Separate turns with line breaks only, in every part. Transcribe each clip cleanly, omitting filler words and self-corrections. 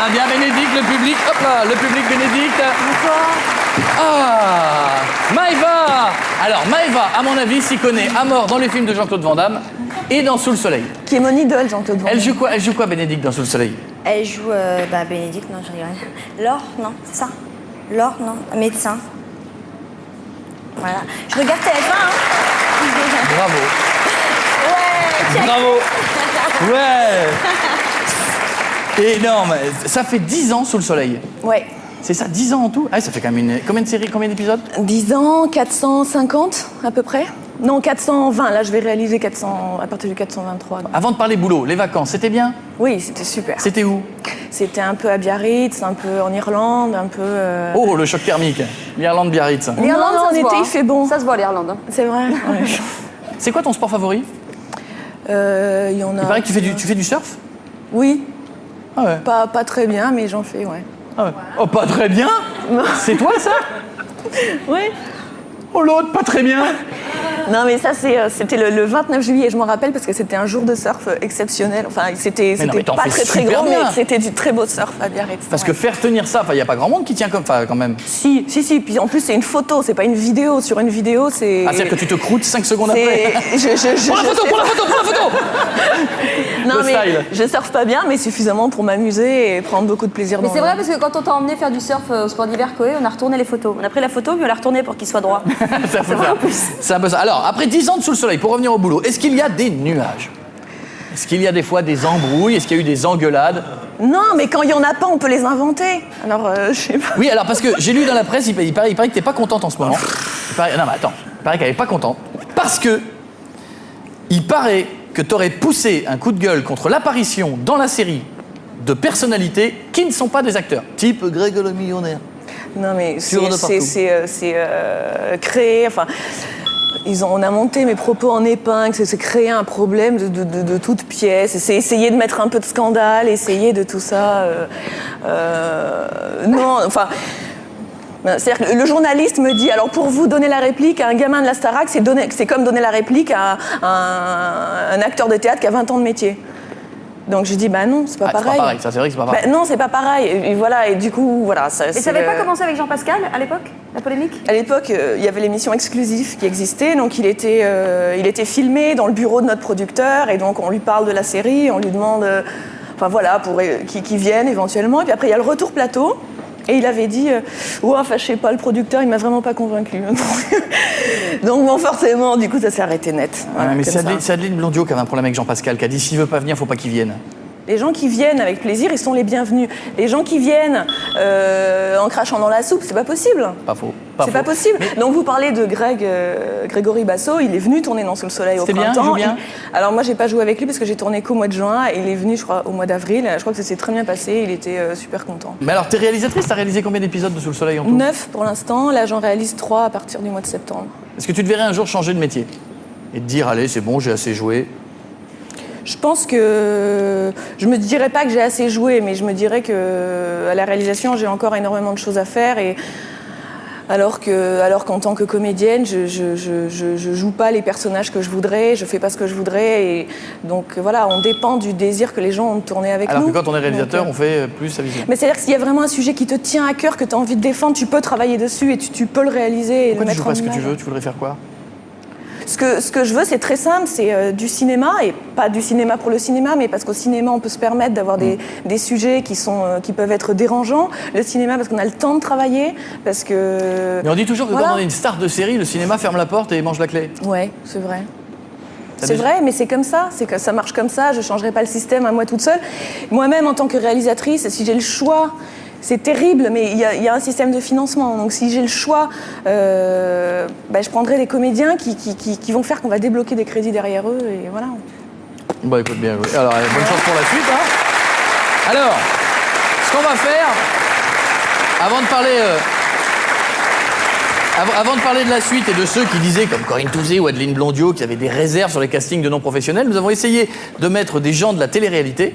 Ah bien, Bénédicte, le public. Hop là, le public Bénédicte.
Bonsoir.
Ah, Maëva. Alors, Maëva, à mon avis, s'y connaît à mort dans les films de Jean-Claude Van Damme et dans Sous le soleil.
Qui est mon idole, Jean-Claude Van Damme.
Elle joue quoi, Bénédicte, dans Sous le soleil?
Elle joue, Bénédicte, non, je rigole. Laure, non, c'est ça. Laure, non, médecin. Voilà. Je regarde TF1, hein.
Bravo.
Ouais, check.
Bravo. Ouais. Et non, mais ça fait 10 ans Sous le soleil.
Ouais.
C'est ça, 10 ans en tout? Ah, ça fait quand même combien de séries, combien d'épisodes?
10 ans, 450 à peu près. Non, 420. Là, je vais réaliser 400 à partir du 423.
Avant de parler boulot, les vacances, c'était bien?
Oui, c'était super.
C'était où?
C'était un peu à Biarritz, un peu en Irlande, un peu...
Oh, le choc thermique. L'Irlande-Biarritz.
L'Irlande,
ça
en
se
été,
voit,
il fait bon.
Ça se voit, l'Irlande. Hein.
C'est vrai. Ouais.
C'est quoi ton sport favori?
Il y en a...
Il paraît que tu fais du surf?
Oui,
Ah ouais.
pas très bien, mais j'en fais, ouais.
Ah ouais. Oh, pas très bien? C'est toi, ça?
Oui.
Oh, l'autre, pas très bien.
Non, mais ça, c'était le 29 juillet, je m'en rappelle, parce que c'était un jour de surf exceptionnel. Enfin, c'était
Mais non, mais t'en
pas
fais
très très
super
grand,
bien.
mais c'était du très beau surf à Biarritz.
Parce
ouais.
que faire tenir ça, il n'y a pas grand monde qui tient comme ça, quand même.
Si. Puis en plus, c'est une photo, c'est pas une vidéo. Sur une vidéo, c'est...
Ah, c'est-à-dire que tu te croûtes 5 secondes
c'est-
après.
je
Prends la photo,
sais
prends la
pas.
photo, prends la photo.
Non,
Le
mais
style.
je surfe pas bien, mais suffisamment pour m'amuser et prendre beaucoup de plaisir
Mais
dans
c'est vrai parce que quand on t'a emmené faire du surf au sport d'hiver, Koé, on a retourné les photos. On a pris la photo puis on l'a retournée pour qu'il soit droit.
C'est un peu ça. C'est un peu ça. Alors, après 10 ans de Sous le soleil, pour revenir au boulot, est-ce qu'il y a des nuages? Est-ce qu'il y a des fois des embrouilles? Est-ce qu'il y a eu des engueulades?
Non, mais quand il y en a pas, on peut les inventer. Alors, je sais pas.
Oui, alors parce que j'ai lu dans la presse, il paraît que t'es pas contente en ce moment. Non, mais attends, il paraît qu'elle est pas contente. Parce que il paraît que t'aurais poussé un coup de gueule contre l'apparition dans la série de personnalités qui ne sont pas des acteurs. Type Greg le millionnaire.
Non, mais
Sur de partout.
c'est créer. Enfin, on a monté mes propos en épingle. C'est créer un problème de toute pièce. C'est essayer de mettre un peu de scandale, essayer de tout ça. Non, enfin. C'est-à-dire que le journaliste me dit, alors pour vous donner la réplique à un gamin de la Starac, c'est comme donner la réplique à un acteur de théâtre qui a 20 ans de métier. Donc je dis, bah non, c'est pas
Ah,
pareil.
c'est pas pareil, ça c'est vrai que c'est pas pareil.
Bah, non, c'est pas pareil. Et voilà, et du coup, voilà.
Et ça n'avait pas commencé avec Jean-Pascal à l'époque, la polémique?
À l'époque, il y avait l'émission Exclusif qui existait, donc il était filmé dans le bureau de notre producteur, et donc on lui parle de la série, on lui demande, enfin voilà, pour qu'il vienne éventuellement, et puis après il y a le retour plateau, et il avait dit, ouais, enfin je sais pas, le producteur il m'a vraiment pas convaincu. Donc bon, forcément, du coup ça s'est arrêté net. Voilà,
mais
comme
c'est
ça.
Adeline Blondiot qui avait un problème avec Jean-Pascal, qui a dit s'il veut pas venir, faut pas qu'il vienne.
Les gens qui viennent avec plaisir, ils sont les bienvenus. Les gens qui viennent en crachant dans la soupe, c'est pas possible.
Pas faux.
C'est pas possible. Donc vous parlez de Grégory Basso, il est venu tourner dans Sous le soleil au
C'était bien, il
printemps.
joue bien
Alors moi j'ai pas joué avec lui parce que j'ai tourné qu'au mois de juin et il est venu je crois au mois d'avril. Je crois que ça s'est très bien passé, il était super content.
Mais alors, t'es réalisatrice, t'as réalisé combien d'épisodes de Sous le soleil en tout?
9 pour l'instant, là j'en réalise 3 à partir du mois de septembre.
Est-ce que tu te verrais un jour changer de métier et te dire, allez, c'est bon, j'ai assez joué?
Je pense que je me dirais pas que j'ai assez joué, mais je me dirais que à la réalisation j'ai encore énormément de choses à faire et alors qu'en tant que comédienne je joue pas les personnages que je voudrais, je fais pas ce que je voudrais et donc voilà, on dépend du désir que les gens ont de tourner avec
Alors
nous.
que quand on est réalisateur,
Donc,
on fait plus sa vision.
mais c'est-à-dire que s'il y a vraiment un sujet qui te tient à cœur, que tu as envie de défendre, tu peux travailler dessus et tu peux le réaliser et
Pourquoi
le
tu joues
mettre
pas
en
ce que tu
image.
veux? Tu voudrais faire quoi?
Ce que je veux, c'est très simple, c'est du cinéma, et pas du cinéma pour le cinéma, mais parce qu'au cinéma, on peut se permettre d'avoir des sujets qui peuvent être dérangeants. Le cinéma, parce qu'on a le temps de travailler, parce que...
Mais on dit toujours que
Voilà.
quand on est une star de série, le cinéma ferme la porte et mange la clé.
Ouais, c'est vrai.
T'as
C'est
déjà-
vrai, mais c'est comme ça, c'est que ça marche comme ça, je ne changerai pas le système à moi toute seule. Moi-même, en tant que réalisatrice, si j'ai le choix, c'est terrible, mais il y a un système de financement. Donc si j'ai le choix, je prendrai les comédiens qui vont faire qu'on va débloquer des crédits derrière eux, et voilà.
Bon, écoute, bien joué. Alors, bonne chance pour la suite. Hein. Alors, ce qu'on va faire, avant de parler de la suite et de ceux qui disaient, comme Corinne Touzé ou Adeline Blondiot, qu'il y avait des réserves sur les castings de non-professionnels, nous avons essayé de mettre des gens de la télé-réalité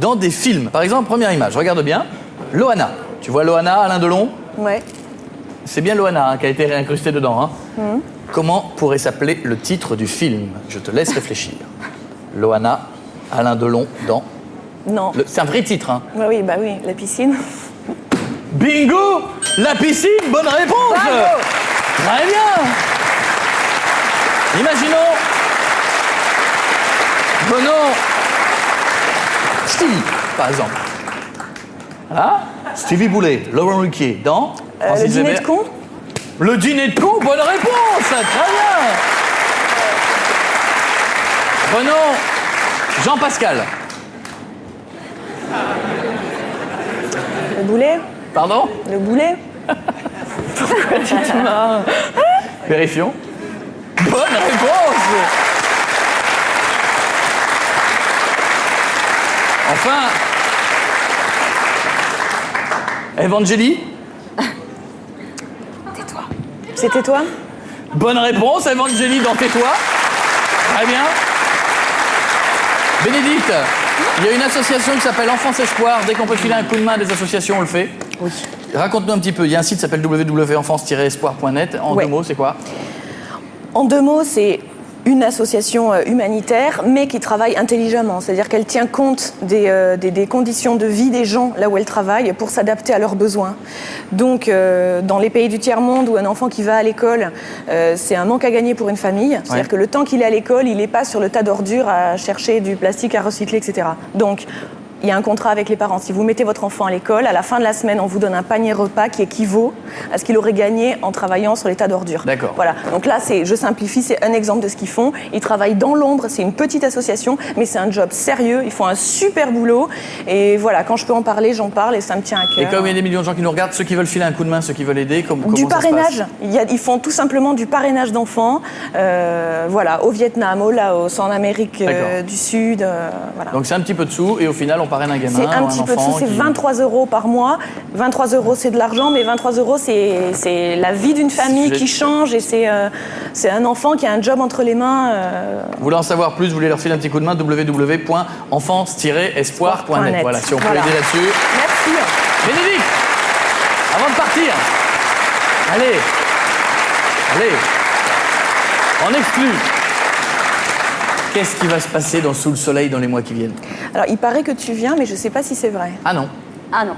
dans des films. Par exemple, première image, regarde bien, Loana. Tu vois Loana, Alain Delon?
Ouais.
C'est bien Loana qui a été réincrustée dedans. Hein. Comment pourrait s'appeler le titre du film? Je te laisse réfléchir. Loana, Alain Delon dans
Non.
C'est un vrai titre, hein.
Bah oui, la piscine.
Bingo! La piscine, bonne réponse! Très bien! Imaginons. Prenons Stevie, par exemple. Voilà. Stevie Boulet, Laurent Ruquier, dans
Le
Francis
dîner
Weber.
de con.
Le dîner de con, bonne réponse! Très bien! Prenons Jean-Pascal.
Le boulet.
Pardon?
Le boulet. Pourquoi tu te marres?
Vérifions. Bonne réponse! Enfin, Evangélie.
C'était toi?
Bonne réponse, Evangélie dans Tais-toi. Très bien. Bénédicte, il y a une association qui s'appelle Enfance Espoir. Dès qu'on peut filer un coup de main à des associations, on le fait.
Oui.
Raconte-nous un petit peu. Il y a un site qui s'appelle www.enfance-espoir.net. En
Ouais.
deux mots, c'est quoi?
En deux mots, c'est une association humanitaire, mais qui travaille intelligemment. C'est-à-dire qu'elle tient compte des conditions de vie des gens là où elle travaille pour s'adapter à leurs besoins. Donc, dans les pays du tiers-monde où un enfant qui va à l'école, c'est un manque à gagner pour une famille. C'est-à-dire que le temps qu'il est à l'école, il n'est pas sur le tas d'ordures à chercher du plastique à recycler, etc. Donc, il y a un contrat avec les parents. Si vous mettez votre enfant à l'école, à la fin de la semaine, on vous donne un panier repas qui équivaut à ce qu'il aurait gagné en travaillant sur les tas d'ordures.
D'accord.
Voilà. Donc là, je simplifie, c'est un exemple de ce qu'ils font. Ils travaillent dans l'ombre, c'est une petite association, mais c'est un job sérieux. Ils font un super boulot. Et voilà, quand je peux en parler, j'en parle et ça me tient à cœur.
Et comme il y a des millions de gens qui nous regardent, ceux qui veulent filer un coup de main, ceux qui veulent aider, comment
Du
ça se passe?
parrainage. Ils font tout simplement du parrainage d'enfants. Voilà, au Vietnam, au Laos, en Amérique du Sud. Voilà.
Donc c'est un petit peu de sous et au final on parraine un gamin.
C'est un petit peu de sous, c'est 23 € par mois. 23 € c'est de l'argent, mais 23 € c'est la vie d'une famille qui change et c'est un enfant qui a un job entre les mains.
Vous voulez en savoir plus, vous voulez leur filer un petit coup de main, www.enfance-espoir.net. Voilà, si on peut aider là-dessus.
Merci.
Bénédicte, avant de partir, allez, en exclu. Qu'est-ce qui va se passer dans Sous le Soleil dans les mois qui viennent?
Alors, il paraît que tu viens, mais je sais pas si c'est vrai.
Ah non.
Ah non.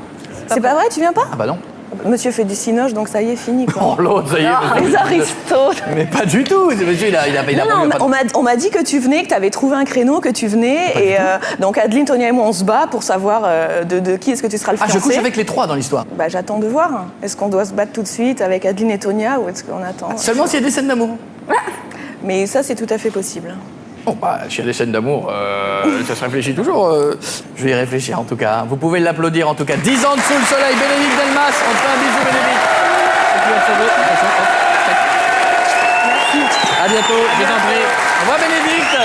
C'est pas vrai, tu viens pas?
Ah bah non.
Monsieur fait du cinoche, donc ça y est, fini, quoi.
Oh l'autre, ça y est.
Les Aristotes.
Mais pas du tout. Monsieur, il a
Non, on m'a dit que tu venais, que tu avais trouvé un créneau, que tu venais. Et donc Adeline, Tonia et moi, on se bat pour savoir de qui est-ce que tu seras le
Ah,
fiancé.
je couche avec les trois dans l'histoire.
Bah, j'attends de voir. Est-ce qu'on doit se battre tout de suite avec Adeline et Tonia ou est-ce qu'on attend?
Seulement s'il y a des scènes d'amour.
Mais ça, c'est tout à fait possible.
Bon, bah, s'il y a des scènes d'amour, ça se réfléchit toujours. Je vais y réfléchir en tout cas. Vous pouvez l'applaudir en tout cas. 10 ans de Sous le Soleil, Bénédicte Delmas. On te fait un bisou, Bénédicte. Et puis on se retrouve. Attention, hop, tac.
Merci.
À bientôt, je vous en prie. Au revoir, Bénédicte.